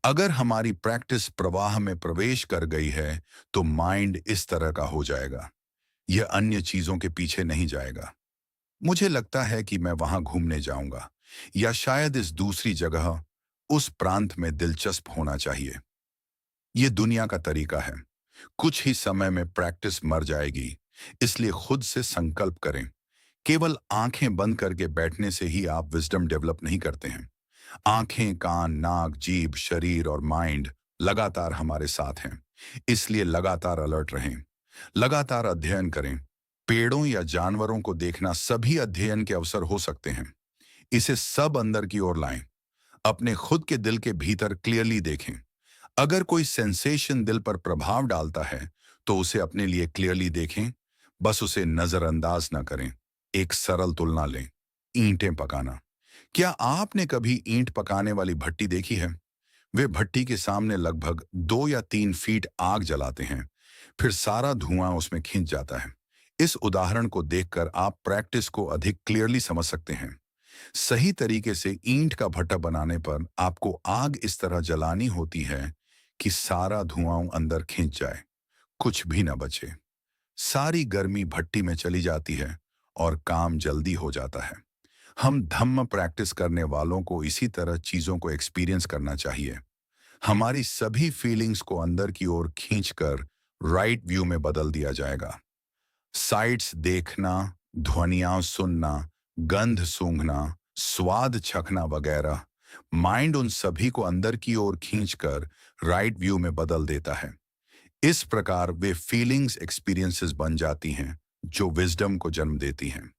Speaker 1: अगर हमारी प्रैक्टिस प्रवाह में प्रवेश कर गई है, तो माइंड इस तरह का हो जाएगा। यह अन्य चीजों के पीछे नहीं जाएगा। मुझे लगता है कि मैं वहां घूमने जाऊंगा, या शायद इस दूसरी जगह, उस प्रांत में दिलचस्प होना चाहिए। यह दुनिया का तरीका है। कुछ ही समय में प्रैक्टिस मर जाएगी। इसलिए खुद से संकल्प करें। केवल आंखें बंद करके बैठने से ही आप विजडम डेवलप नहीं करते हैं। आंखें, कान, नाक, जीभ, शरीर और माइंड लगातार हमारे साथ हैं। इसलिए लगातार अलर्ट रहें, लगातार अध्ययन करें। पेड़ों या जानवरों को देखना सभी अध्ययन के अवसर हो सकते हैं। इसे सब अंदर की ओर लाएं। अपने खुद के दिल के भीतर क्लियरली देखें। अगर कोई सेंसेशन दिल पर प्रभाव डालता है, तो उसे अपने लिए क्लियरली देखें। बस उसे नजरअंदाज ना करें। एक सरल तुलना लें। ईंटें पकाना। क्या आपने कभी ईंट पकाने वाली भट्टी देखी है? वे भट्टी के सामने लगभग 2 या 3 फीट आग जलाते हैं, फिर सारा धुआं उसमें खिंच जाता है। इस उदाहरण को देखकर आप प्रैक्टिस को अधिक क्लियरली समझ सकते हैं। सही तरीके से ईंट का भट्टा बनाने पर आपको आग इस तरह जलानी होती है कि सारा धुआं अंदर खिंच जाए, कुछ भी ना बचे। सारी गर्मी भट्टी में चली जाती है और काम जल्दी हो जाता है। हम धम्म प्रैक्टिस करने वालों को इसी तरह चीजों को एक्सपीरियंस करना चाहिए। हमारी सभी फीलिंग्स को अंदर की ओर खींचकर राइट व्यू में बदल दिया जाएगा। साइट्स देखना, ध्वनियां सुनना, गंध सूंघना, स्वाद चखना वगैरह, माइंड उन सभी को अंदर की ओर खींचकर राइट व्यू में बदल देता है। इस प्रकार वे फीलिंग्स एक्सपीरियंसेस बन जाती हैं जो विजडम को जन्म देती हैं।